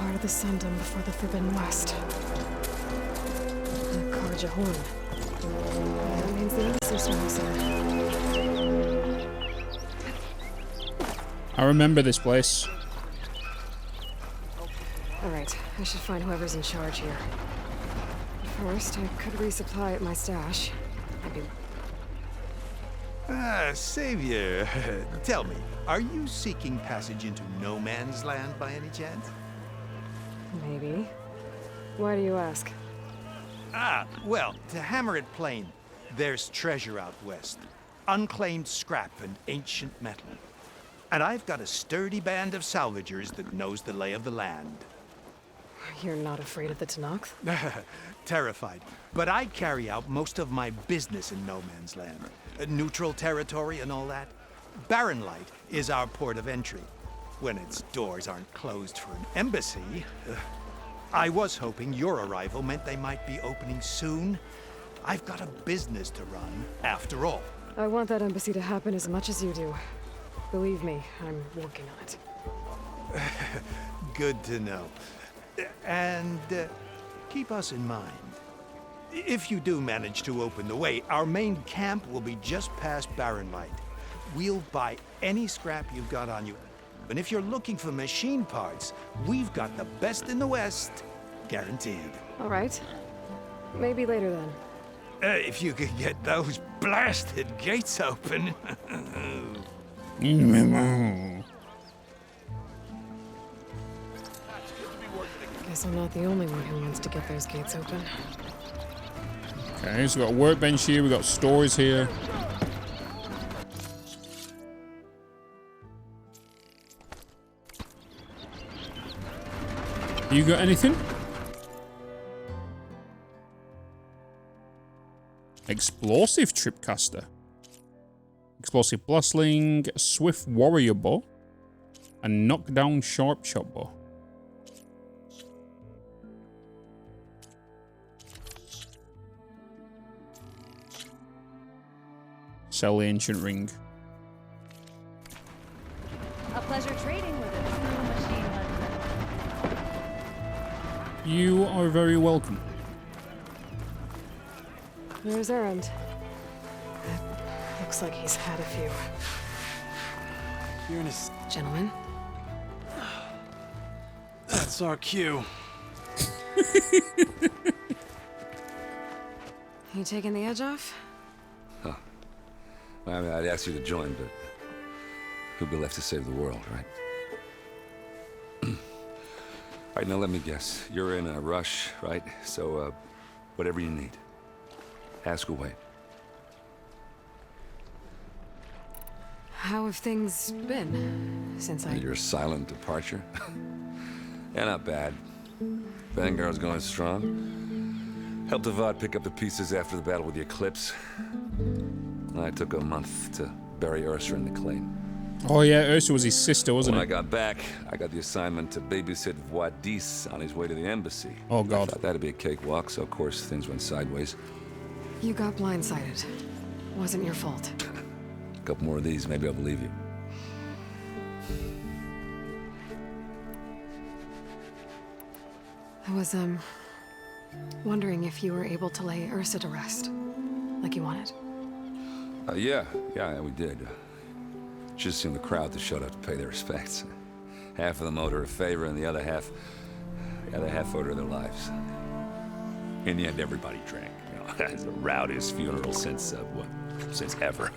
part of the Sundom before the Forbidden West. The Karjahorn. That means the embassy surrounds there. I remember this place. Alright, I should find whoever's in charge here. First, I could resupply at my stash. Maybe. Savior, tell me, are you seeking passage into no man's land by any chance? Maybe. Why do you ask? Well, to hammer it plain, there's treasure out west. Unclaimed scrap and ancient metal. And I've got a sturdy band of salvagers that knows the lay of the land. You're not afraid of the Tenakth? Terrified. But I carry out most of my business in no man's land. Neutral territory and all that. Barren Light is our port of entry. When its doors aren't closed for an embassy. I was hoping your arrival meant they might be opening soon. I've got a business to run, after all. I want that embassy to happen as much as you do. Believe me, I'm working on it. Good to know. And keep us in mind. If you do manage to open the way, our main camp will be just past Barren Light. We'll buy any scrap you've got on you. And if you're looking for machine parts, we've got the best in the West, guaranteed. All right. Maybe later then. If you could get those blasted gates open. Guess I'm not the only one who wants to get those gates open. Okay, so we've got a workbench here, we've got stores here. You got anything? Explosive tripcaster. Explosive blastling, swift warrior bow, and knockdown sharp shot bow. Sell the ancient ring. A pleasure trading with a true machine hunter. You are very welcome. There's Erend. Looks like he's had a few. You're in his... Gentlemen? That's our cue. You taking the edge off? Huh. I mean, I'd ask you to join, but who'd be left to save the world, right? All right, now let me guess. You're in a rush, right? So, whatever you need, ask away. How have things been since Your silent departure? Yeah, not bad. Vanguard's going strong. Helped Uthid pick up the pieces after the battle with the Eclipse. I took a month to bury Ursa in the claim. Oh yeah, Ursa was his sister, wasn't When it? I got back, I got the assignment to babysit Wadis on his way to the embassy. Oh god. I thought that'd be a cakewalk, so of course things went sideways. You got blindsided. Wasn't your fault. A couple more of these, maybe I'll believe you. I was, wondering if you were able to lay Ursa to rest, like you wanted. Yeah, we did. Just seemed the crowd that showed up to pay their respects. Half of them owed her a favor, and the other half owed her their lives. In the end, everybody drank. You know, it's the rowdiest funeral since ever.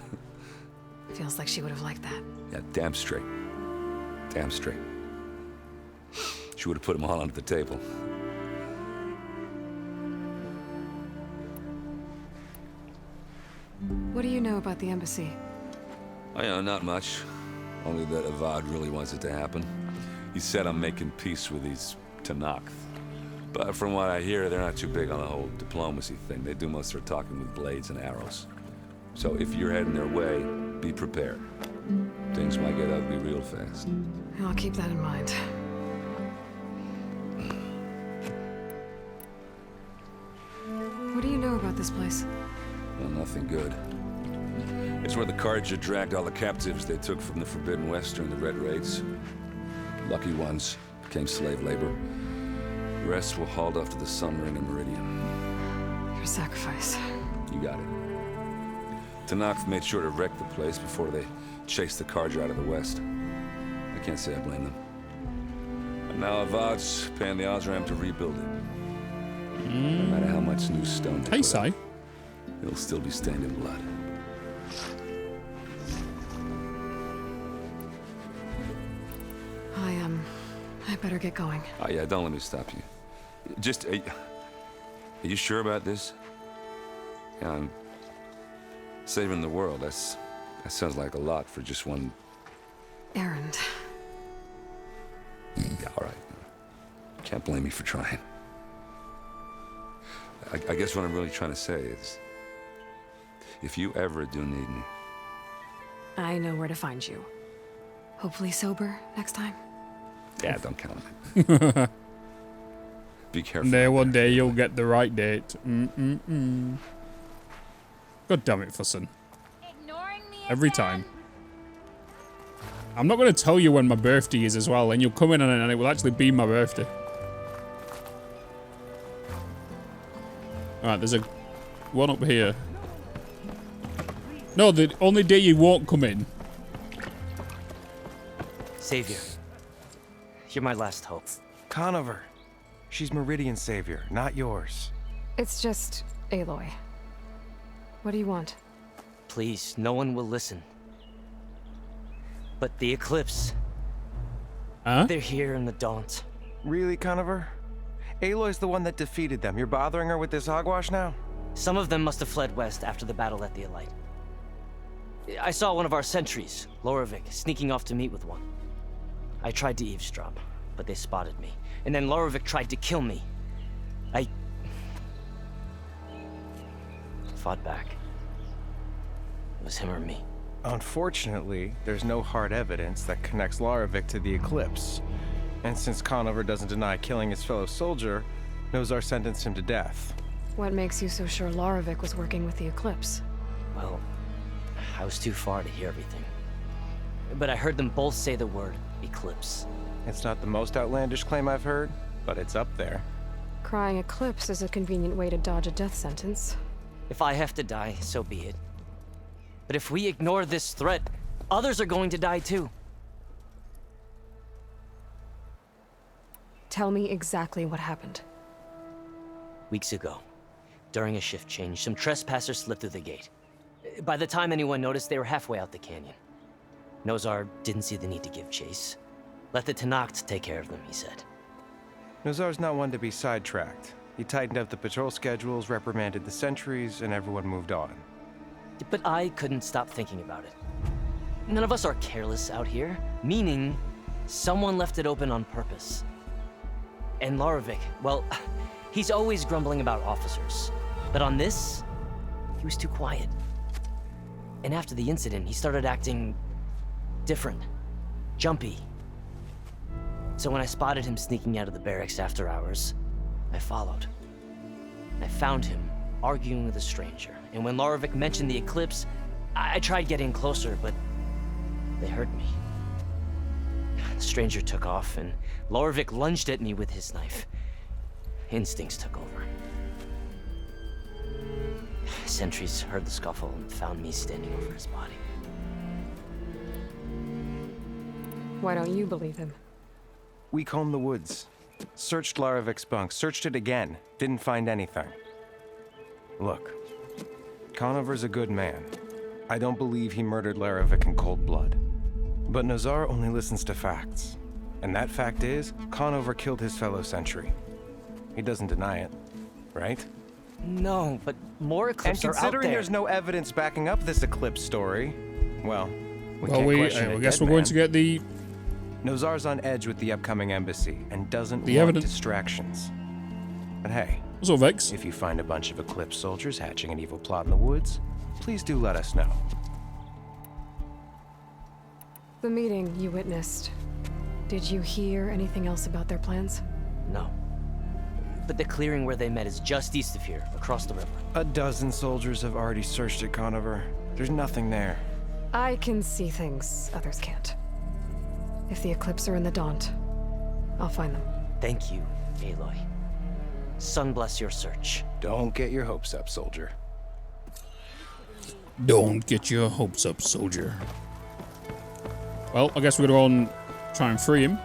Feels like she would have liked that. Yeah, damn straight. Damn straight. She would have put them all onto the table. What do you know about the embassy? Oh, yeah, not much. Only that Uthid really wants it to happen. He said I'm making peace with these Tenakth. But from what I hear, they're not too big on the whole diplomacy thing. They do most of their talking with blades and arrows. So if you're heading their way, be prepared. Things might get ugly real fast. I'll keep that in mind. What do you know about this place? Well, nothing good. It's where the Carja dragged all the captives they took from the Forbidden West during the Red Raids. Lucky ones came slave labor. The rest will hauled off to the Sun Ring and Meridian. Your sacrifice. You got it. Tanakh made sure to wreck the place before they chased the Carja out of the west. I can't say I blame them. And now Avad's paying the Osram to rebuild it. No matter how much new stone they Hey, put Si. up, it'll still be stained in blood. I better get going. Oh yeah, don't let me stop you. Just, are you sure about this? Yeah, I'm saving the world. That sounds like a lot for just one. Erend. Yeah, all right. Can't blame me for trying. I guess what I'm really trying to say is, if you ever do need me. I know where to find you. Hopefully sober next time. Yeah, don't count on it. Be careful. There, one day you'll get the right date. God damn it, Fussin. Ignoring me Every again? time. I'm not going to tell you when my birthday is as well, and you'll come in and it will actually be my birthday. Alright, there's a one up here. No, the only day you won't come in. Savior. You're my last hope. Conover. She's Meridian's savior, not yours. It's just Aloy. What do you want? Please, no one will listen. But the Eclipse, Huh? they're here in the Daunt. Really, Conover? Aloy's the one that defeated them. You're bothering her with this hogwash now? Some of them must have fled west after the battle at the Elite. I saw one of our sentries, Lorevic, sneaking off to meet with one. I tried to eavesdrop, but they spotted me. And then Lorevic tried to kill me. I fought back. It was him or me. Unfortunately, there's no hard evidence that connects Lorevic to the Eclipse. And since Conover doesn't deny killing his fellow soldier, Nozar sentenced him to death. What makes you so sure Lorevic was working with the Eclipse? Well, I was too far to hear everything. But I heard them both say the word Eclipse. It's not the most outlandish claim I've heard, but it's up there. Crying Eclipse is a convenient way to dodge a death sentence. If I have to die, so be it. But if we ignore this threat, others are going to die too. Tell me exactly what happened. Weeks ago, during a shift change, some trespassers slipped through the gate. By the time anyone noticed, they were halfway out the canyon. Nozar didn't see the need to give chase. Let the Tanakh take care of them, he said. Nozar's not one to be sidetracked. He tightened up the patrol schedules, reprimanded the sentries, and everyone moved on. But I couldn't stop thinking about it. None of us are careless out here, meaning someone left it open on purpose. And Lorevic, well, he's always grumbling about officers. But on this, he was too quiet. And after the incident, he started acting different, jumpy. So when I spotted him sneaking out of the barracks after hours, I followed. I found him arguing with a stranger. And when Lorevic mentioned the Eclipse, I tried getting closer, but they heard me. The stranger took off, and Lorevic lunged at me with his knife. Instincts took over. Sentries heard the scuffle and found me standing over his body. Why don't you believe him? We combed the woods, searched Larevic's bunk, searched it again, didn't find anything. Look, Conover's a good man. I don't believe he murdered Larevic in cold blood. But Nozar only listens to facts. And that fact is, Conover killed his fellow sentry. He doesn't deny it, right? No, but more Eclipse And are out considering there. there's no evidence backing up this Eclipse story, well, we can't question I a guess dead we're going man. to get the Nozar's on edge with the upcoming embassy and doesn't The want evidence. distractions. But hey, What's up, Vex? if you find a bunch of Eclipse soldiers hatching an evil plot in the woods, please do let us know. The meeting you witnessed. Did you hear anything else about their plans? No. But the clearing where they met is just east of here, across the river. A dozen soldiers have already searched it, Conover. There's nothing there. I can see things others can't. If the Eclipse are in the Daunt, I'll find them. Thank you, Aloy. Sun bless your search. Don't get your hopes up, soldier. Don't get your hopes up, soldier. Well, I guess we're gonna go and try and free him.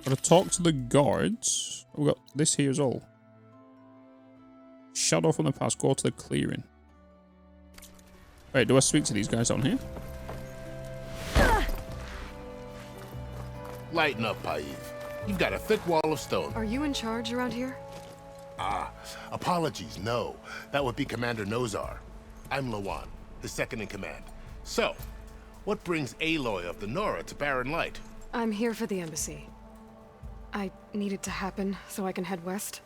Gotta talk to the guards. We got this here as well. Shut off from the past. Go to the clearing. Wait, do I speak to these guys on here? Lighten up, Paiv. You've got a thick wall of stone. Are you in charge around here? Apologies, no. That would be Commander Nozar. I'm Lawan, his second in command. So, what brings Aloy of the Nora to Barren Light? I'm here for the embassy. I need it to happen so I can head west.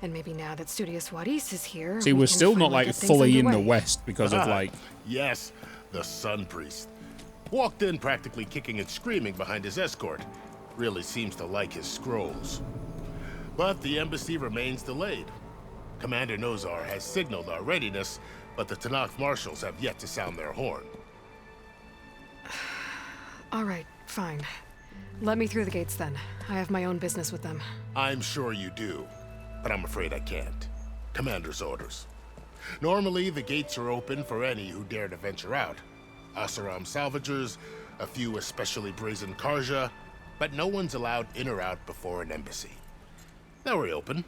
And maybe now that Studious Waris is here. See, we we're can still not finally like get things fully in the underway. west because of like. Yes, the Sun Priest. Walked in practically kicking and screaming behind his escort. Really seems to like his scrolls. But the embassy remains delayed. Commander Nozar has signaled our readiness, but the Tanakh marshals have yet to sound their horn. All right, fine. Let me through the gates then. I have my own business with them. I'm sure you do, but I'm afraid I can't. Commander's orders. Normally, the gates are open for any who dare to venture out. Asaram salvagers, a few especially brazen Karja, but no one's allowed in or out before an embassy. They'll reopen,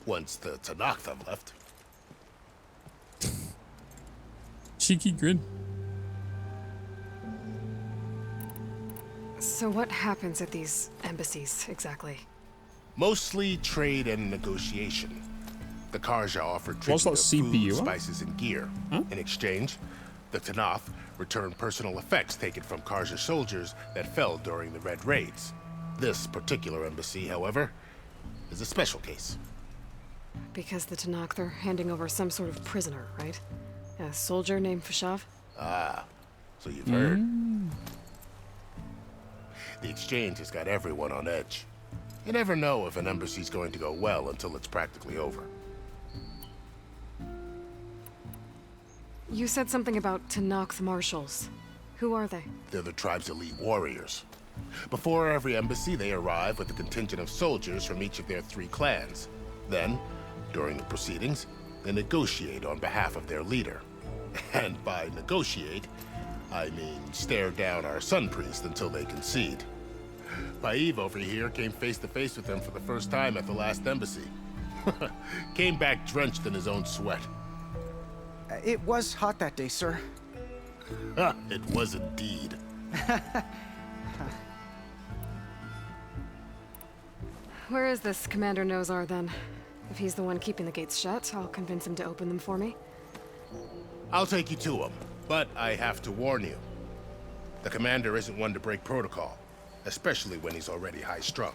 once the Tanakh have left. Cheeky grin. So what happens at these embassies, exactly? Mostly trade and negotiation. The Karja offer What's tribute that of CPU, food, huh? spices, and gear. In exchange, the Tanakh return personal effects taken from Karja soldiers that fell during the Red Raids. This particular embassy, however, is a special case. Because the Tanakh, they're handing over some sort of prisoner, right? A soldier named Fashav? So you've heard. The exchange has got everyone on edge. You never know if an embassy's going to go well until it's practically over. You said something about Tanakh marshals. Who are they? They're the tribe's elite warriors. Before every embassy, they arrive with a contingent of soldiers from each of their 3 clans. Then, during the proceedings, they negotiate on behalf of their leader. And by negotiate, I mean stare down our Sun Priest until they concede. Paiv over here came face to face with them for the first time at the last embassy. Came back drenched in his own sweat. It was hot that day, sir. It was indeed. Where is this Commander Nozar, then? If he's the one keeping the gates shut, I'll convince him to open them for me. I'll take you to him, but I have to warn you. The commander isn't one to break protocol, especially when he's already high-strung.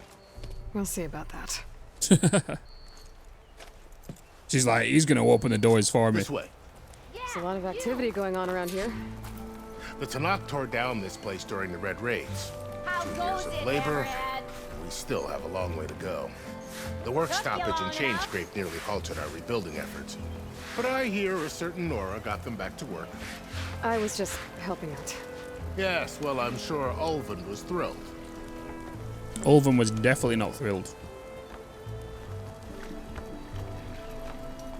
We'll see about that. She's like, he's gonna open the doors for me. This way. There's a lot of activity going on around here. The Tanakh tore down this place during the Red Raids. How 2 years goes of it, labor, Erend? and we still have a long way to go. The work stoppage and change scrape nearly halted our rebuilding efforts. But I hear a certain Nora got them back to work. I was just helping out. Yes, well, I'm sure Ulven was thrilled. Ulven was definitely not thrilled.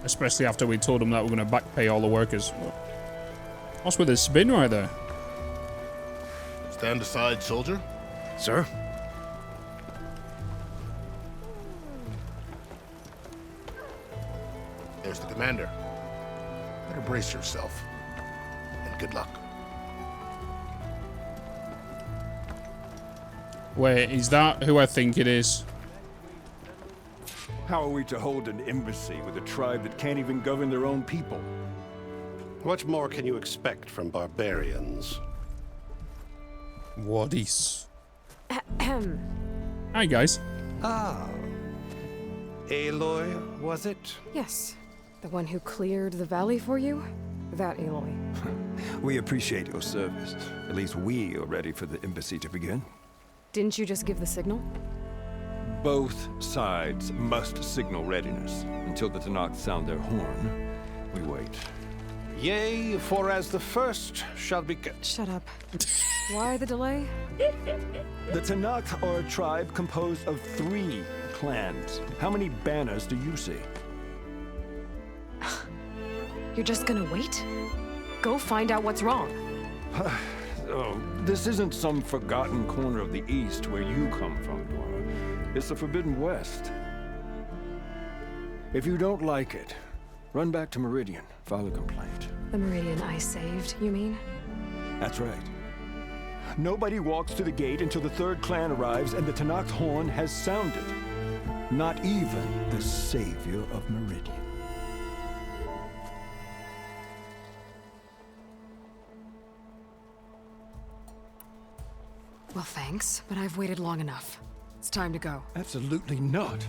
Especially after we told him that we're gonna back pay all the workers. What's with his spin right there? Stand aside, soldier. Sir? There's the commander. Better brace yourself. And good luck. Wait, is that who I think it is? How are we to hold an embassy with a tribe that can't even govern their own people? What more can you expect from barbarians? What is? Hi, guys. Ah. Aloy, was it? Yes. The one who cleared the valley for you? That Aloy. We appreciate your service. At least we are ready for the embassy to begin. Didn't you just give the signal? Both sides must signal readiness. Until the Tanakh sound their horn, we wait. Yea, for as the first shall be... Shut up. Why the delay? The Tanakh are a tribe composed of 3 clans. How many banners do you see? You're just gonna wait? Go find out what's wrong. Oh, this isn't some forgotten corner of the East where you come from, Dora. It's the Forbidden West. If you don't like it, run back to Meridian, file a complaint. The Meridian I saved, you mean? That's right. Nobody walks to the gate until the 3rd clan arrives and the Tanakh's horn has sounded. Not even the savior of Meridian. Well, thanks, but I've waited long enough. It's time to go. Absolutely not.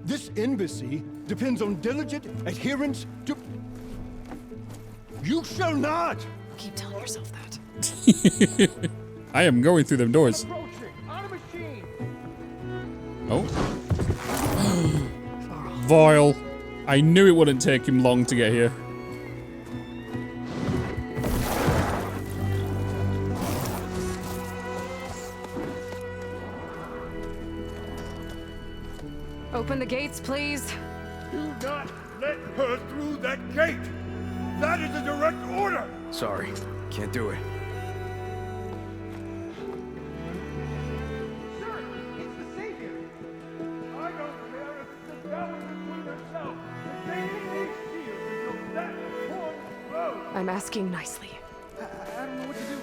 This embassy depends on diligent adherence to... You shall not! Keep telling yourself that. I am going through them doors. Oh. Varl. I knew it wouldn't take him long to get here. Open the gates, please. Do not let her through that gate! That is a direct order! Sorry, can't do it. Sir, it's the Savior! I don't care if it's the devil between herself and taking these shields until that horn blows! I'm asking nicely. I don't know what to do.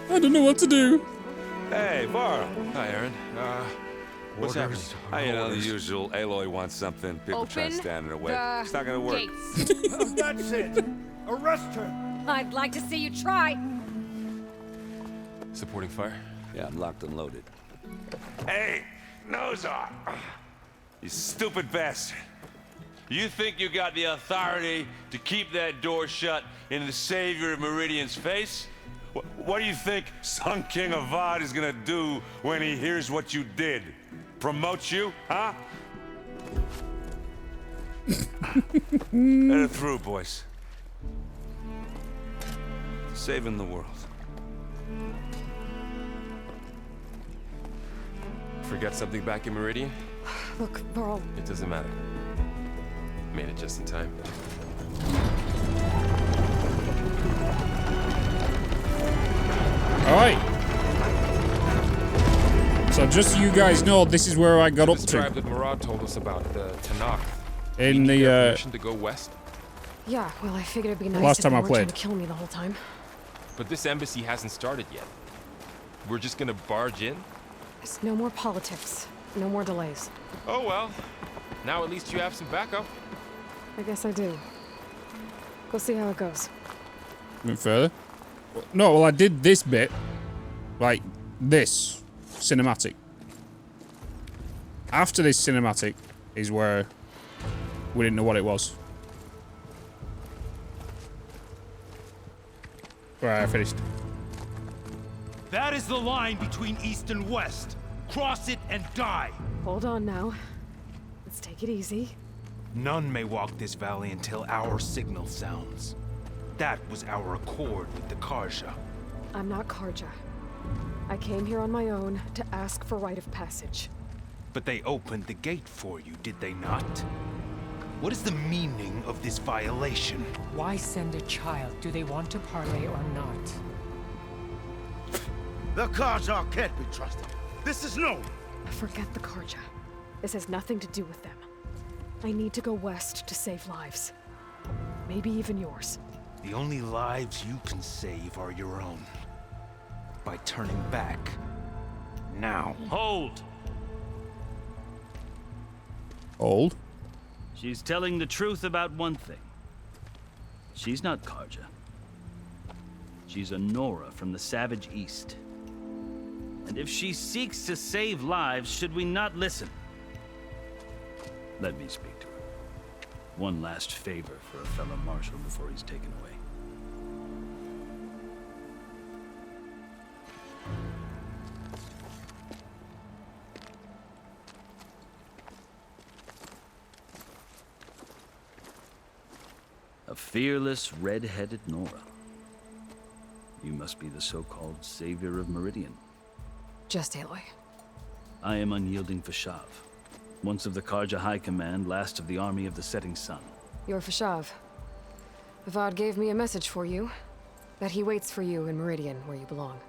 I don't know what to do. Hey, Varl. Hi, Erend. What's happening? You know, the usual. Aloy wants something. People try to stand in her way. It's not gonna work. Well, that's it! Arrest her! I'd like to see you try. Supporting fire? Yeah, I'm locked and loaded. Hey, Nozar! You stupid bastard! You think you got the authority to keep that door shut in the savior of Meridian's face? What do you think Sun King Avad is gonna do when he hears what you did? Promote you, huh? Let it through, boys. Saving the world. Forget something back in Meridian? Look, Varl. It doesn't matter. Made it just in time. Alright. So just so you guys know, this is where I got up This to. tribe that Murad told us about, the Tanakh. In the, permission to go west? Yeah, well, I figured it'd be nice last if time they I weren't trying played. to kill me the whole time. But this embassy hasn't started yet. We're just gonna barge in? There's no more politics. No more delays. Oh well. Now at least you have some backup. I guess I do. Go see how it goes. Went further. No, well, I did this bit. Like, this. Cinematic. After this cinematic is where we didn't know what it was. Right, I finished. That is the line between East and West. Cross it and die. Hold on now. Let's take it easy. None may walk this valley until our signal sounds. That was our accord with the Karja. I'm not Karja. I came here on my own to ask for rite of passage. But they opened the gate for you, did they not? What is the meaning of this violation? Why send a child? Do they want to parley or not? The Karja can't be trusted. This is known. Forget the Karja. This has nothing to do with them. I need to go west to save lives. Maybe even yours. The only lives you can save are your own. By turning back. Now. Hold! Old? She's telling the truth about one thing. She's not Karja. She's a Nora from the Savage East. And if she seeks to save lives, should we not listen? Let me speak to her. One last favor for a fellow marshal before he's taken away. A fearless, red-headed Nora. You must be the so-called savior of Meridian. Just Aloy. I am Unyielding Fashav, once of the Karja High Command, last of the army of the Setting Sun. You're Fashav. Avad gave me a message for you. That he waits for you in Meridian, where you belong.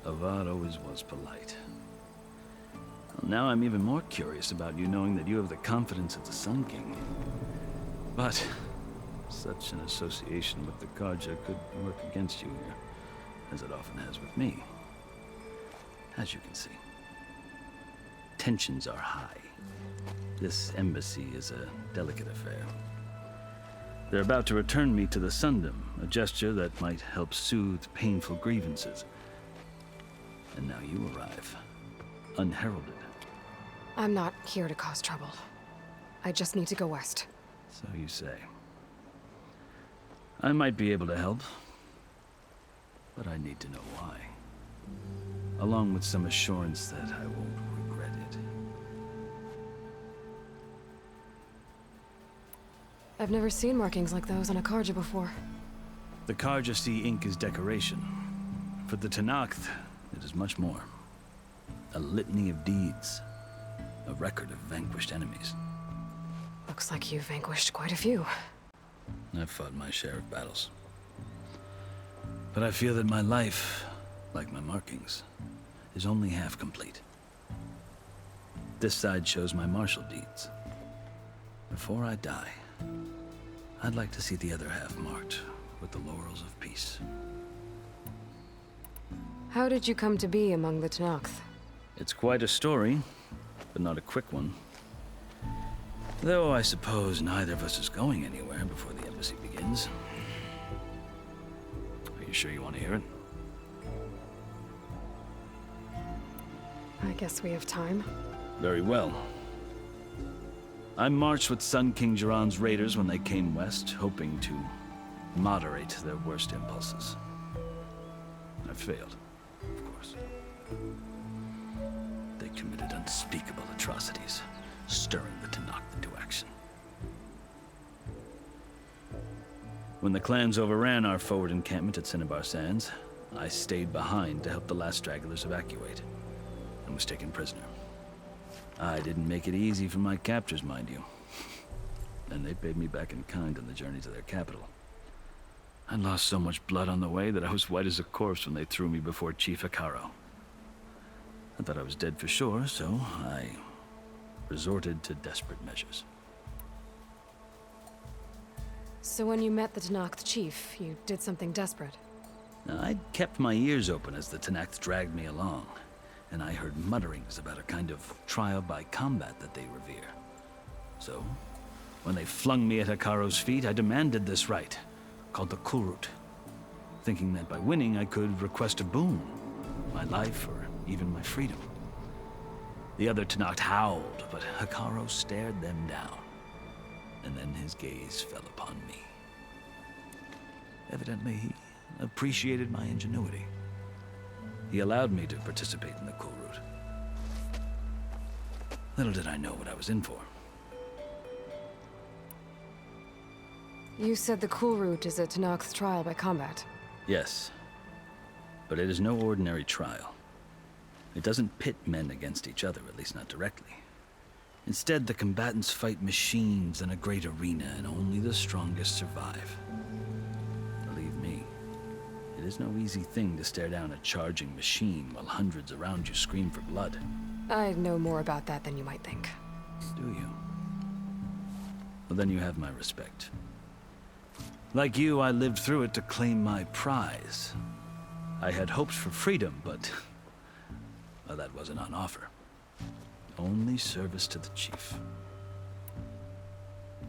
Avad always was polite. Well, now I'm even more curious about you knowing that you have the confidence of the Sun King. But such an association with the Karja could work against you here, as it often has with me. As you can see, tensions are high. This embassy is a delicate affair. They're about to return me to the Sundom, a gesture that might help soothe painful grievances. And now you arrive, unheralded. I'm not here to cause trouble. I just need to go west. So you say. I might be able to help, but I need to know why. Along with some assurance that I won't regret it. I've never seen markings like those on a Karja before. The Karja see ink as decoration. For the Tenakth, it is much more. A litany of deeds. A record of vanquished enemies. Looks like you've vanquished quite a few. I've fought my share of battles. But I feel that my life, like my markings, is only half complete. This side shows my martial deeds. Before I die, I'd like to see the other half marked with the laurels of peace. How did you come to be among the Tenakth? It's quite a story, but not a quick one. Though I suppose neither of us is going anywhere before the embassy begins. Are you sure you want to hear it? I guess we have time. Very well. I marched with Sun King Jiran's raiders when they came west, hoping to moderate their worst impulses. I failed, of course. They committed unspeakable atrocities, stirring the Tenakth into action. When the clans overran our forward encampment at Cinnabar Sands, I stayed behind to help the last stragglers evacuate, and was taken prisoner. I didn't make it easy for my captors, mind you. And they paid me back in kind on the journey to their capital. I lost so much blood on the way that I was white as a corpse when they threw me before Chief Hekaro. I thought I was dead for sure, so I resorted to desperate measures. So when you met the Tenakth chief, you did something desperate? I'd kept my ears open as the Tenakth dragged me along, and I heard mutterings about a kind of trial by combat that they revere. So, when they flung me at Hekaro's feet, I demanded this right, called the Kulrut, thinking that by winning I could request a boon, my life or even my freedom. The other Tenakth howled, but Hekaro stared them down, and then his gaze fell upon me. Evidently, he appreciated my ingenuity. He allowed me to participate in the Kulrut. Little did I know what I was in for. You said the Kulrut is a Tenakth trial by combat. Yes, but it is no ordinary trial. It doesn't pit men against each other, at least not directly. Instead, the combatants fight machines in a great arena, and only the strongest survive. Believe me, it is no easy thing to stare down a charging machine while hundreds around you scream for blood. I know more about that than you might think. Do you? Well, then you have my respect. Like you, I lived through it to claim my prize. I had hoped for freedom, but well, that wasn't on offer. Only service to the chief.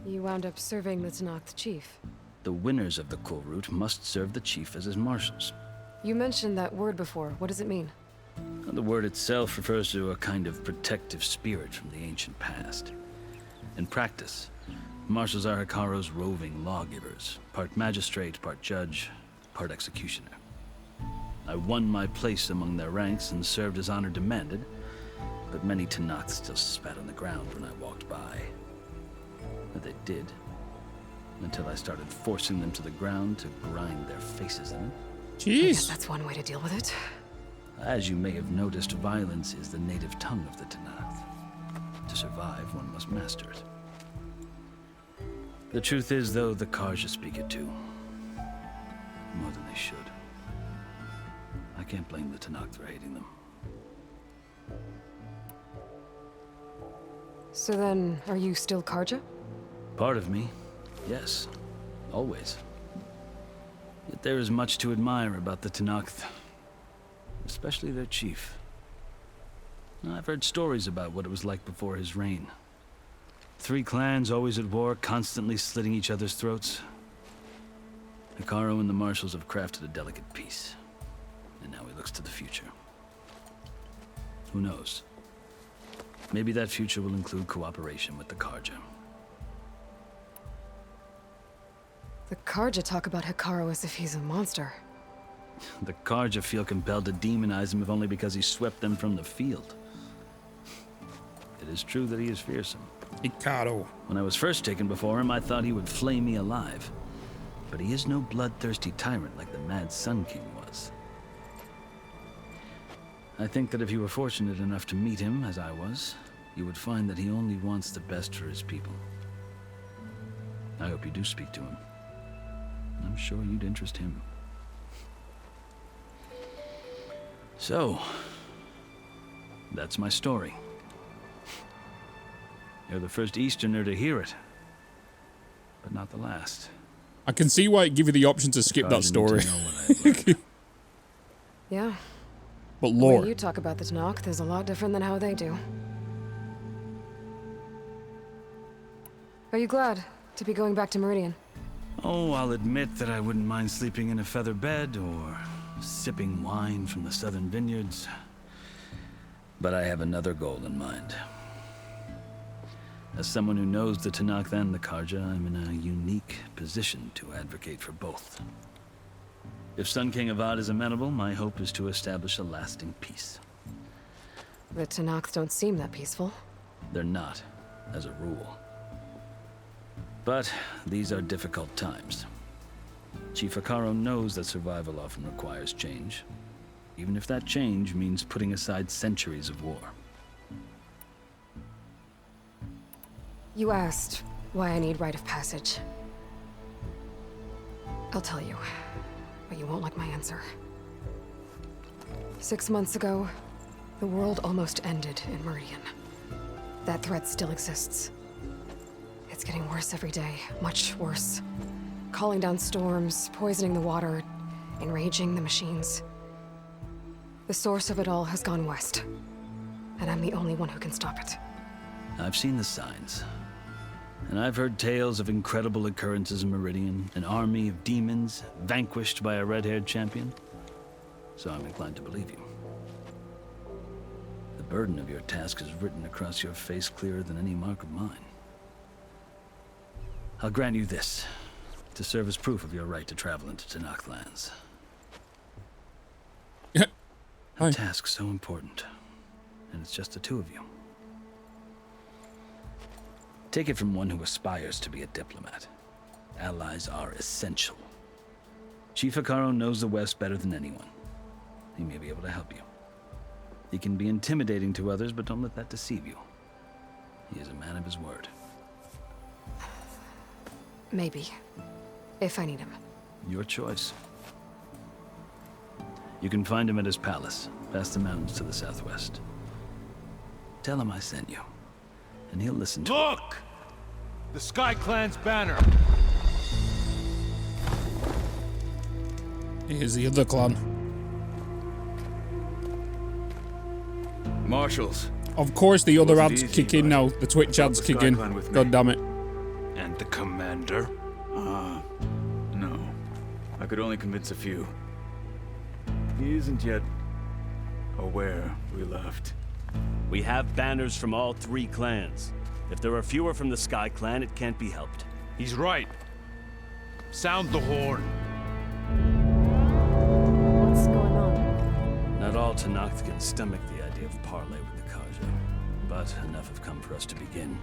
You wound up serving the Tenakth chief. The winners of the Kulrut must serve the chief as his marshals. You mentioned that word before. What does it mean? The word itself refers to a kind of protective spirit from the ancient past. In practice, marshals are Hekaro's roving lawgivers, part magistrate, part judge, part executioner. I won my place among their ranks and served as honor demanded, but many Tenakth still spat on the ground when I walked by. They did. Until I started forcing them to the ground to grind their faces in it. I guess that's one way to deal with it. As you may have noticed, violence is the native tongue of the Tenakth. To survive, one must master it. The truth is, though, the Karja speak it too. More than they should. I can't blame the Tenakth for hating them. So then, are you still Karja? Part of me, yes. Always. Yet there is much to admire about the Tenakth. Especially their chief. I've heard stories about what it was like before his reign. 3 clans always at war, constantly slitting each other's throats. Hekarro and the marshals have crafted a delicate peace. And now he looks to the future. Who knows? Maybe that future will include cooperation with the Karja. The Karja talk about Hekarro as if he's a monster. The Karja feel compelled to demonize him if only because he swept them from the field. It is true that he is fearsome. Hekarro. When I was first taken before him, I thought he would flay me alive. But he is no bloodthirsty tyrant like the Mad Sun King was. I think that if you were fortunate enough to meet him, as I was, you would find that he only wants the best for his people. I hope you do speak to him. I'm sure you'd interest him. So, that's my story. You're the first Easterner to hear it, but not the last. I can see why it give you the option to skip that story. Yeah. But The lore. way you talk about the Tenakth is a lot different than how they do. Are you glad to be going back to Meridian? Oh, I'll admit that I wouldn't mind sleeping in a feather bed or sipping wine from the southern vineyards. But I have another goal in mind. As someone who knows the Tenakth and the Karja, I'm in a unique position to advocate for both. If Sun King Avad is amenable, my hope is to establish a lasting peace. The Tenakth don't seem that peaceful. They're not, as a rule. But these are difficult times. Chief Hekarro knows that survival often requires change, even if that change means putting aside centuries of war. You asked why I need rite of passage. I'll tell you, but you won't like my answer. 6 months ago, the world almost ended in Meridian. That threat still exists. It's getting worse every day, much worse. Calling down storms, poisoning the water, enraging the machines. The source of it all has gone west, and I'm the only one who can stop it. I've seen the signs. And I've heard tales of incredible occurrences in Meridian, an army of demons vanquished by a red-haired champion. So I'm inclined to believe you. The burden of your task is written across your face clearer than any mark of mine. I'll grant you this, to serve as proof of your right to travel into Tenakth lands. A task so important, and it's just the two of you. Take it from one who aspires to be a diplomat. Allies are essential. Chief Hekarro knows the West better than anyone. He may be able to help you. He can be intimidating to others, but don't let that deceive you. He is a man of his word. Maybe. If I need him. Your choice. You can find him at his palace, past the mountains to the southwest. Tell him I sent you, and he'll listen to Look! The Sky Clan's banner! Here's the other clan. Marshals. Of course the other Was it ads easy, kick in now. The Twitch ads the kick Sky in. Clan with me? God damn it. And the commander? No. I could only convince a few. He isn't yet aware we left. We have banners from all 3 clans. If there are fewer from the Sky Clan, it can't be helped. He's right. Sound the horn. What's going on? Not all Tenakth can stomach the idea of parley with the Karja, but enough have come for us to begin.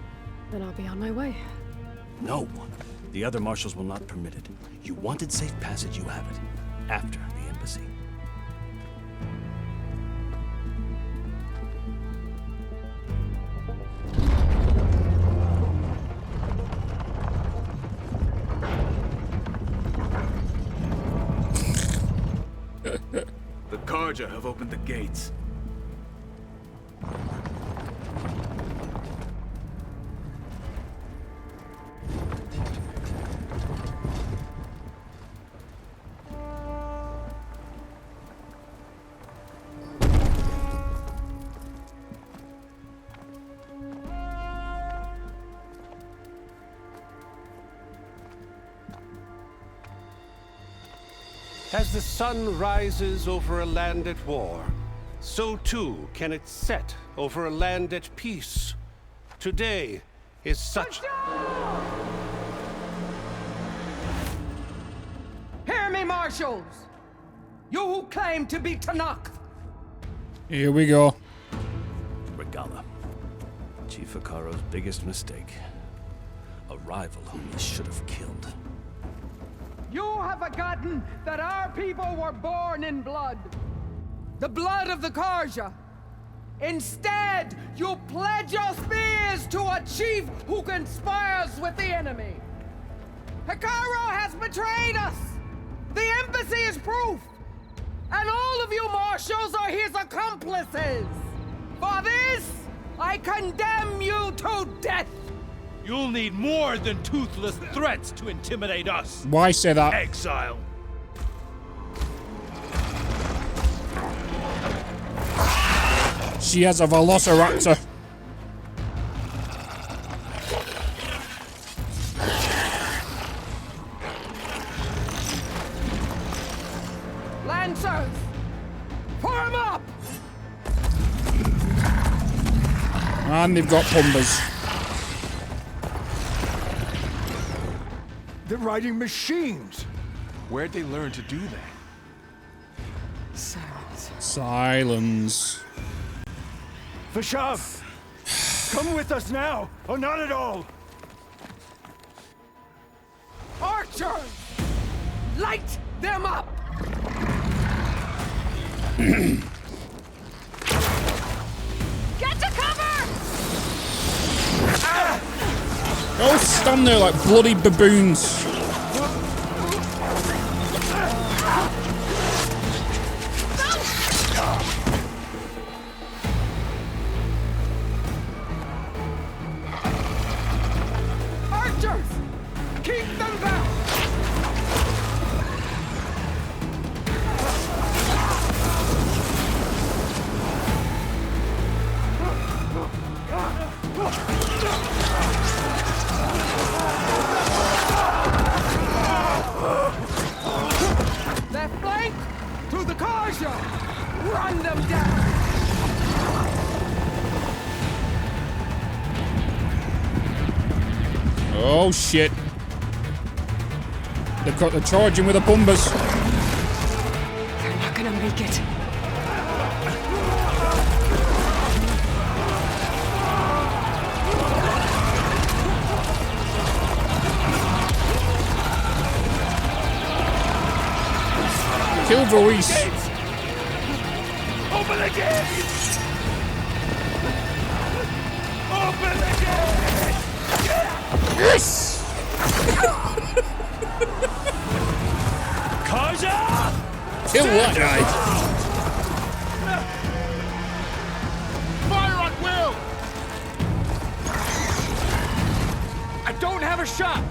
Then I'll be on my way. No. The other marshals will not permit it. You wanted safe passage, you have it. After the embassy. The Carja have opened the gates. As the sun rises over a land at war, so too can it set over a land at peace. Today is such... Hear me, marshals! You who claim to be Tanakh! Here we go. Regalla. Chief Hikaru's biggest mistake. A rival whom he should have killed. You have forgotten that our people were born in blood. The blood of the Carja. Instead, you pledge your spears to a chief who conspires with the enemy. Hikaru has betrayed us. The embassy is proof. And all of you marshals are his accomplices. For this, I condemn you to death. You'll need more than toothless threats to intimidate us. Why say that? Exile. She has a velociraptor. Lancers, form up! And they've got pumbas. They're riding machines. Where'd they learn to do that? Silence. Silence. Vashav, come with us now, or not at all. Archers, light them up! Get to cover! They all stand there like bloody baboons. Archers, keep them back! Left flank to the Carja! Run them down! Oh shit. They've got the charging with the pumbas. They're not gonna make it. Kill Varese. Open the gates! Open the gates! Yes! Carja! Kill that guy. Fire at will! I don't have a shot!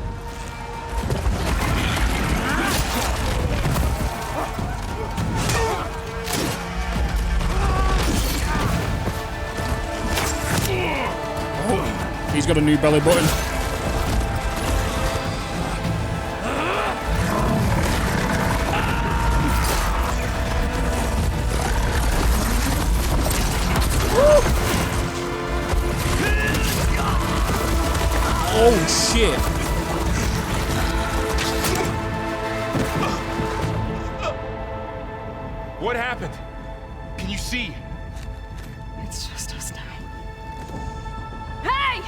Oh, he's got a new belly button. Oh shit. What happened? Can you see? It's just us now. Hey!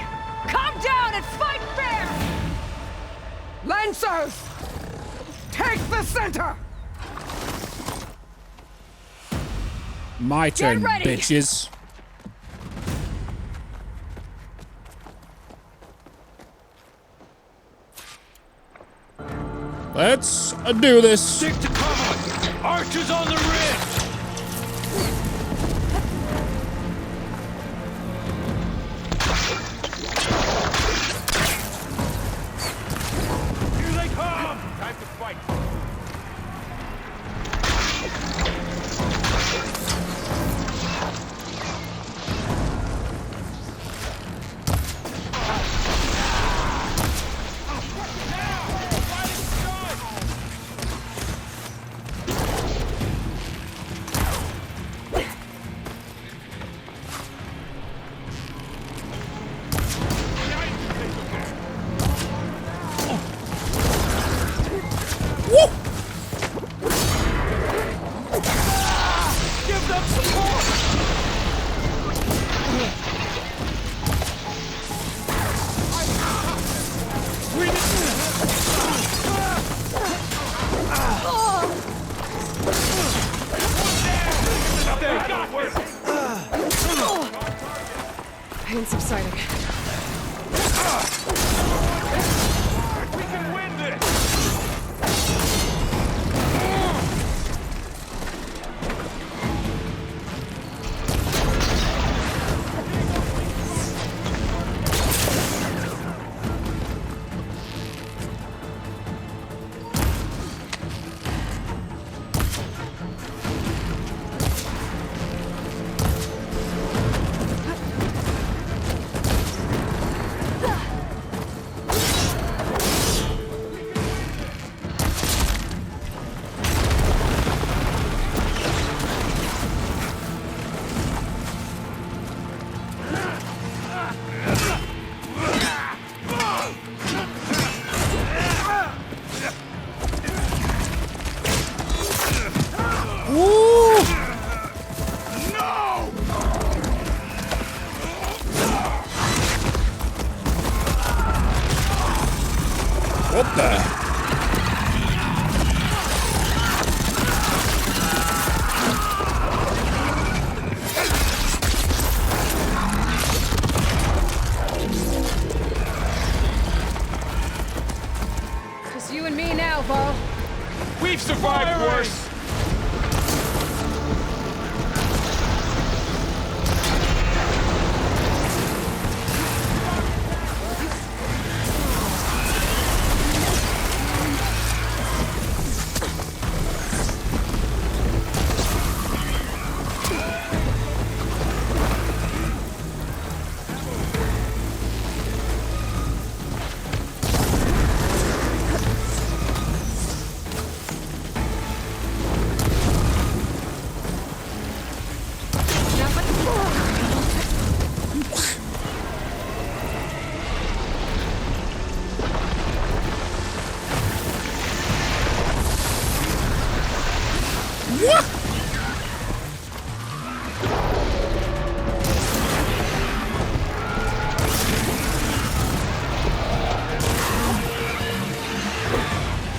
Calm down and fight fair! Lancers! Take the center! My turn, ready. bitches. Let's do this. Stick to cover! Archers on the ridge! Here they come! Time to fight! Pain subsiding. We can win this! What the? Just you and me now, Varl. We've survived worse!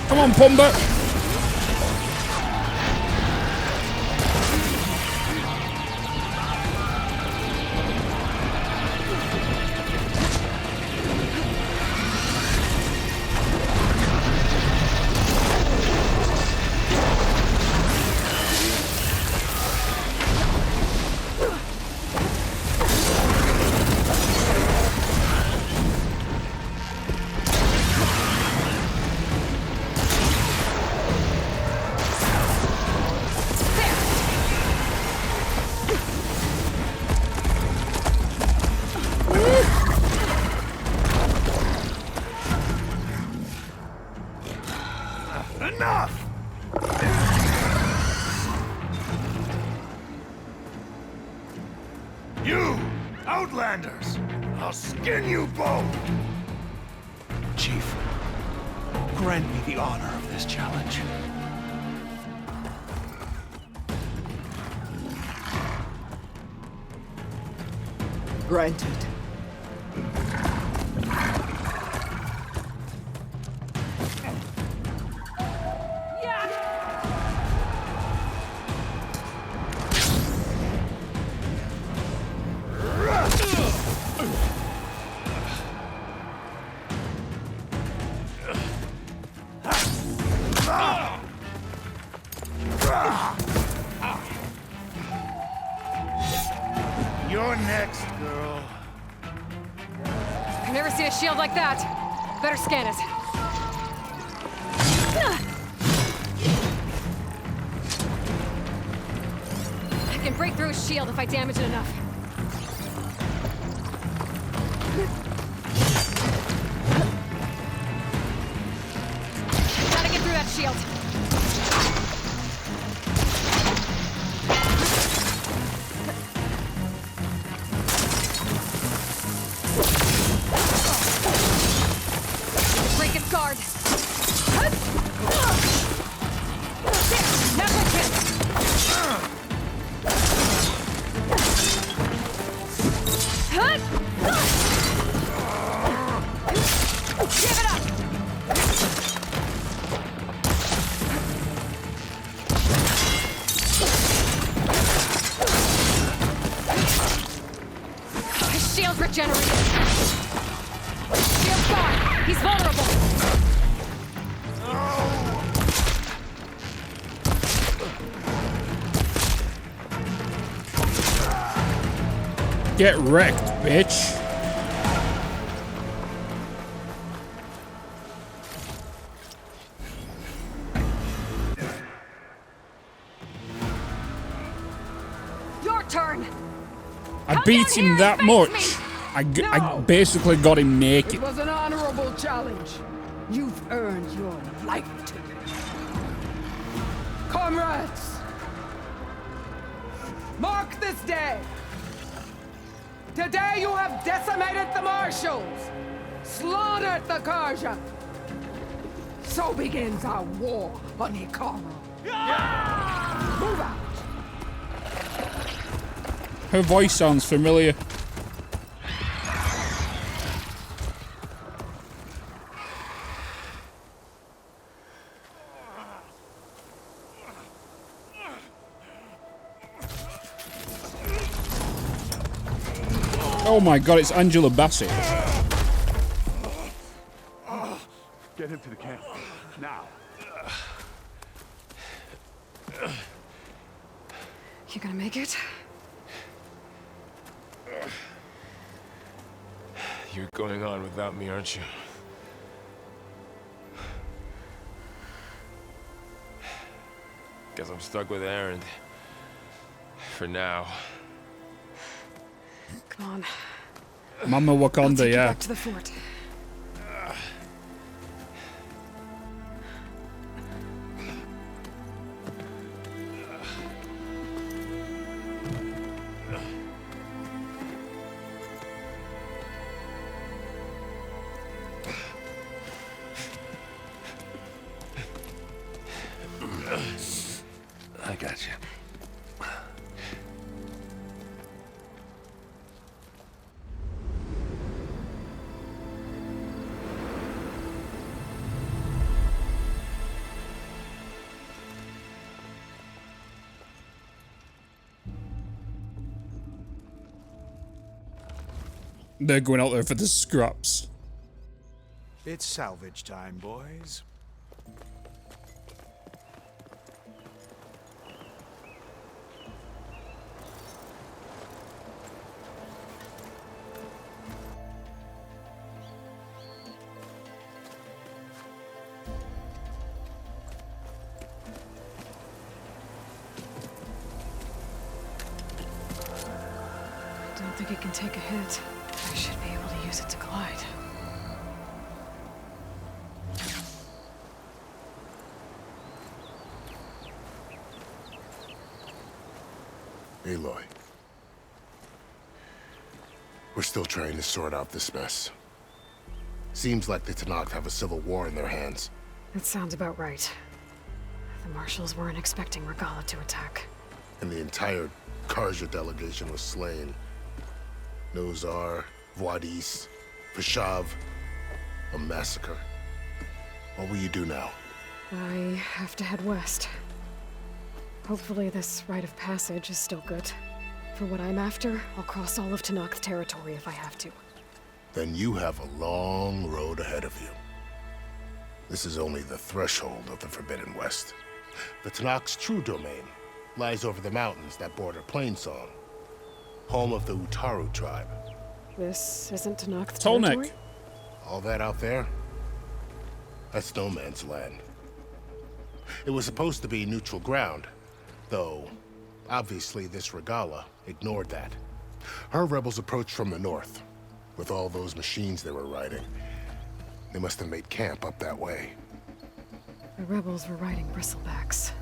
Come on, Pumba. Enough! You, Outlanders! I'll skin you both! Chief, grant me the honor of this challenge. Granted. next, girl? I've never seen a shield like that. Better scan it. I can break through his shield if I damage it enough. Gotta get through that shield. Break its guard. Now break him. Give it up. His shield's regenerated. Shield's gone. He's vulnerable. Get wrecked, bitch. Your turn. I beat him that much. I basically got him naked. It was an honorable challenge. You've earned your life today. Comrades, mark this day. Today you have decimated the marshals, slaughtered the Carja. So begins our war on Hikaru. Move out. Her voice sounds familiar. Oh my god, it's Angela Bassett. Get him to the camp. Now. You gonna make it? You're going on without me, aren't you? Guess I'm stuck with Erend. For now. Come on. Mama Wakanda, yeah. Back to the fort. I got you. They're going out there for the scraps. It's salvage time, boys. Don't think it can take a hit. I should be able to use it to glide. Aloy. We're still trying to sort out this mess. Seems like the Tenakth have a civil war in their hands. That sounds about right. The marshals weren't expecting Regalla to attack. And the entire Carja delegation was slain. Nozar, Voidis, Peshav. A massacre. What will you do now? I have to head west. Hopefully this rite of passage is still good. For what I'm after, I'll cross all of Tenakth territory if I have to. Then you have a long road ahead of you. This is only the threshold of the Forbidden West. The Tenakth's true domain lies over the mountains that border Plainsong. home of the Utaru tribe. This isn't Tenakth's Tallneck. territory? All that out there? That's no man's land. It was supposed to be neutral ground, though obviously this Regalla ignored that. Her rebels approached from the north, with all those machines they were riding. They must have made camp up that way. The rebels were riding bristlebacks.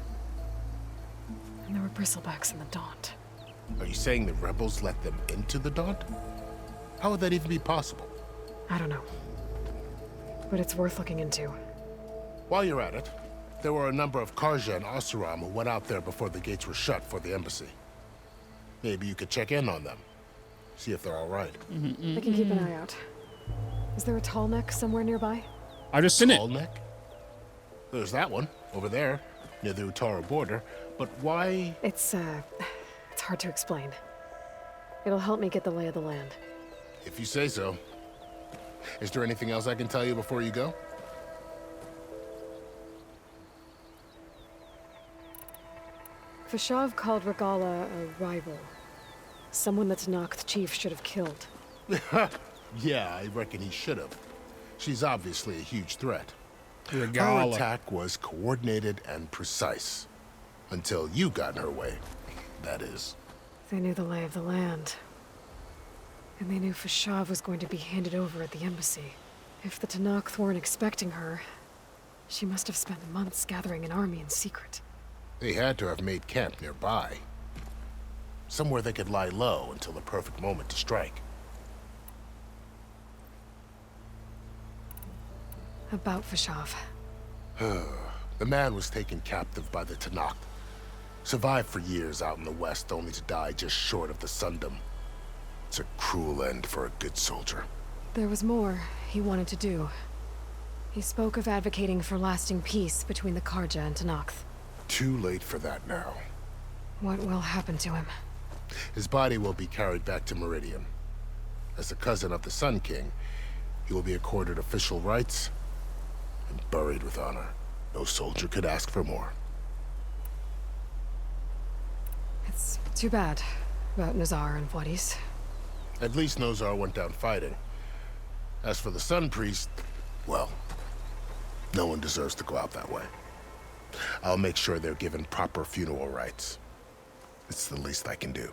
And there were bristlebacks in the Daunt. Are you saying the rebels let them into the Daunt? How would that even be possible? I don't know. But it's worth looking into. While you're at it, there were a number of Karja and Oseram who went out there before the gates were shut for the embassy. Maybe you could check in on them. See if they're all right. I can keep an eye out. Is there a Tallneck somewhere nearby? I just seen it. Tallneck? There's that one, over there, near the Utaru border. But why? It's hard to explain. It'll help me get the lay of the land. If you say so. Is there anything else I can tell you before you go? Vashav called Regalla a rival. Someone that Tenakth chief should have killed. Yeah, I reckon he should have. She's obviously a huge threat. Regalla. Her attack was coordinated and precise. Until you got in her way, that is. They knew the lay of the land. And they knew Vashav was going to be handed over at the embassy. If the Tenakth weren't expecting her, she must have spent months gathering an army in secret. They had to have made camp nearby. Somewhere they could lie low until the perfect moment to strike. About Vashav. The man was taken captive by the Tenakth. Survived for years out in the west, only to die just short of the Sundom. It's a cruel end for a good soldier. There was more he wanted to do. He spoke of advocating for lasting peace between the Karja and Tenakth. Too late for that now. What will happen to him? His body will be carried back to Meridian. As a cousin of the Sun King, he will be accorded official rights and buried with honor. No soldier could ask for more. It's too bad about Nazar and Wadis. At least Nozar went down fighting. As for the Sun Priest, well, no one deserves to go out that way. I'll make sure they're given proper funeral rites. It's the least I can do.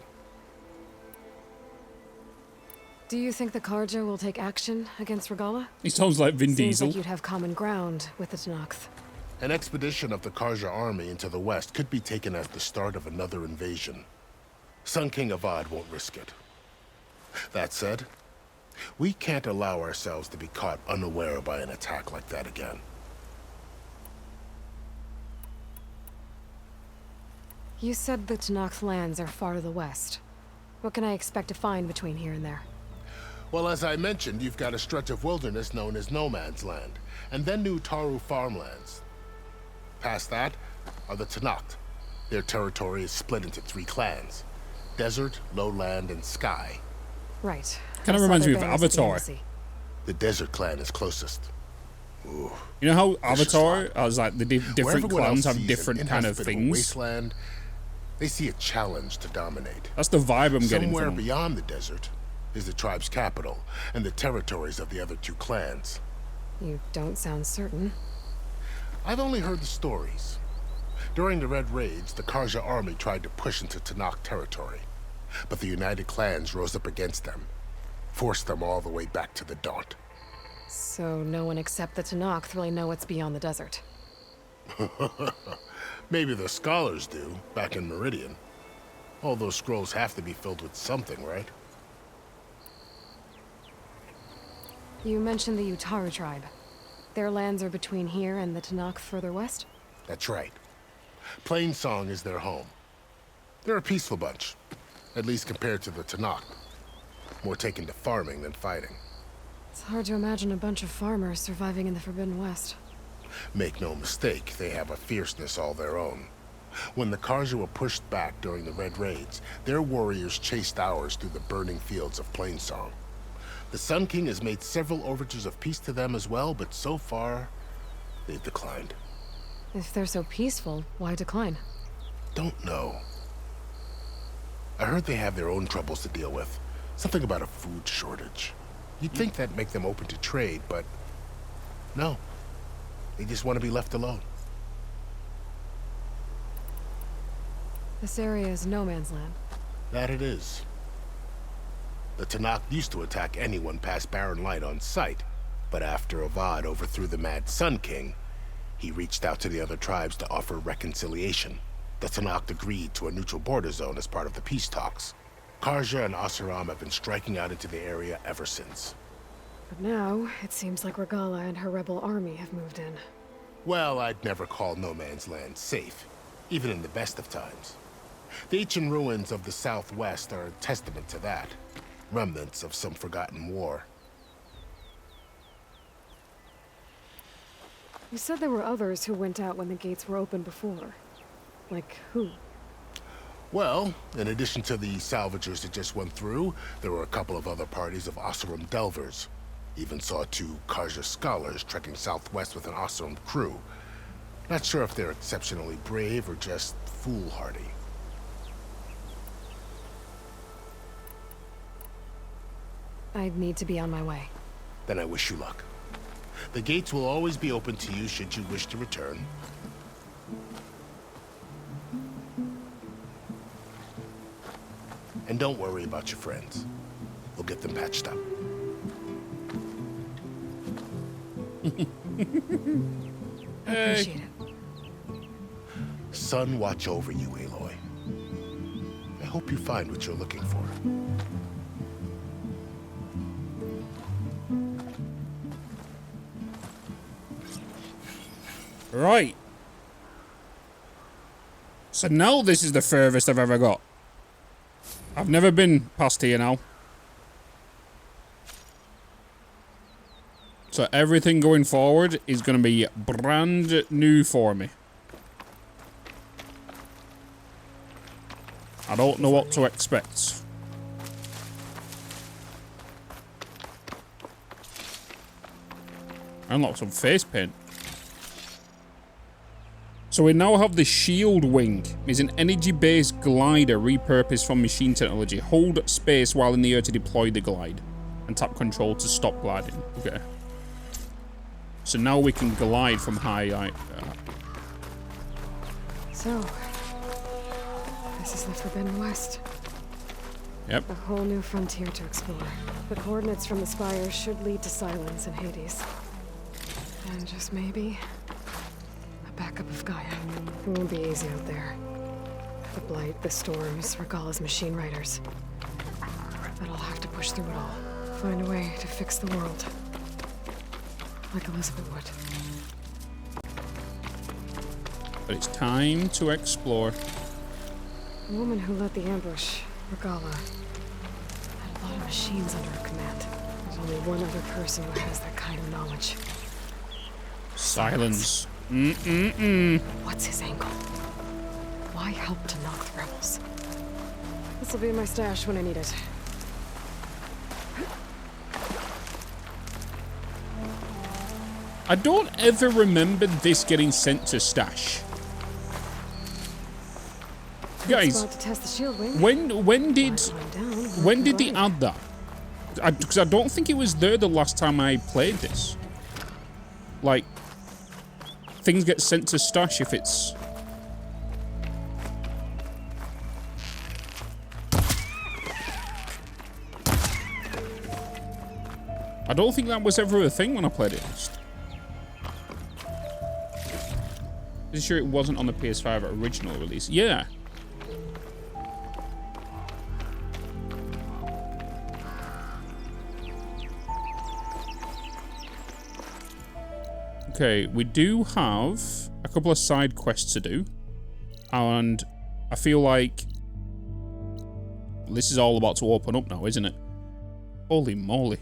Do you think the Karja will take action against Regalla? He sounds like Vin Seems Diesel. like you'd have common ground with the Tenakth. An expedition of the Karja army into the west could be taken at the start of another invasion. Sun King Avad won't risk it. That said, we can't allow ourselves to be caught unaware by an attack like that again. You said the Tenakth lands are far to the west. What can I expect to find between here and there? Well, as I mentioned, you've got a stretch of wilderness known as No Man's Land, and then new Utaru farmlands. Past that are the Tenakth. Their territory is split into 3 clans: Desert, Lowland, and Sky. Right. Kind of reminds me of Avatar. The Desert clan is closest. Ooh. You know how Avatar has like the different Where clans else have sees different an kind of inhospitable things. Wasteland, they see a challenge to dominate. That's the vibe I'm getting Somewhere from them. beyond the desert is the tribe's capital and the territories of the other 2 clans. You don't sound certain. I've only heard the stories. During the Red Raids, the Karja army tried to push into Tenakth territory, but the United Clans rose up against them, forced them all the way back to the Daunt. So no one except the Tenakth really know what's beyond the desert. Maybe the scholars do, back in Meridian. All those scrolls have to be filled with something, right? You mentioned the Utaru tribe. Their lands are between here and the Tenakth further west? That's right. Plainsong is their home. They're a peaceful bunch, at least compared to the Tenakth. More taken to farming than fighting. It's hard to imagine a bunch of farmers surviving in the Forbidden West. Make no mistake, they have a fierceness all their own. When the Karja were pushed back during the Red Raids, their warriors chased ours through the burning fields of Plainsong. The Sun King has made several overtures of peace to them as well, but so far, they've declined. If they're so peaceful, why decline? Don't know. I heard they have their own troubles to deal with. Something about a food shortage. You'd think that'd make them open to trade, but no. They just want to be left alone. This area is no man's land. That it is. The Tanakh used to attack anyone past Barren Light on sight, but after Uthid overthrew the Mad Sun King, he reached out to the other tribes to offer reconciliation. The Tanakh agreed to a neutral border zone as part of the peace talks. CORSAIR and Oseram have been striking out into the area ever since. But now, it seems like REGALLA and her rebel army have moved in. Well, I'd never call no man's land safe, even in the best of times. The ancient ruins of the southwest are a testament to that. Remnants of some forgotten war. You said there were others who went out when the gates were open before. Like who? Well, in addition to the salvagers that just went through, there were a couple of other parties of Oseram delvers. Even saw 2 CORSAIR scholars trekking southwest with an Oseram crew. Not sure if they're exceptionally brave or just foolhardy. I need to be on my way. Then I wish you luck. The gates will always be open to you should you wish to return. And don't worry about your friends. We'll get them patched up. I appreciate it. Sun watch over you, Aloy. I hope you find what you're looking for. Right. So now this is the furthest I've ever got. I've never been past here now. So everything going forward is going to be brand new for me. I don't know what to expect. Unlock some face paint. So we now have the Shield Wing. It's an energy-based glider repurposed from machine technology. Hold space while in the air to deploy the glide. And tap control to stop gliding. Okay. So now we can glide from high. So, this is the Forbidden West. Yep. A whole new frontier to explore. The coordinates from the spire should lead to Sylens and Hades. And just maybe, a backup of Gaia. It won't be easy out there. The Blight, the Storms, REGALLA's machine riders. But I'll have to push through it all. Find a way to fix the world. Like Elizabeth would. But it's time to explore. The woman who led the ambush, REGALLA, had a lot of machines under her command. There's only one other person who has that kind of knowledge. Sylens. What's his angle? Why help to knock the rebels? This'll be in my stash when I need it. I don't ever remember this getting sent to stash. Guys, about to test the shield wing. when did they add that? Because I don't think it was there the last time I played this. Like, things get sent to stash if it's... I don't think that was ever a thing when I played it. Pretty sure it wasn't on the PS5 original release. Yeah. Okay, we do have a couple of side quests to do. And I feel like this is all about to open up now, isn't it? Holy moly.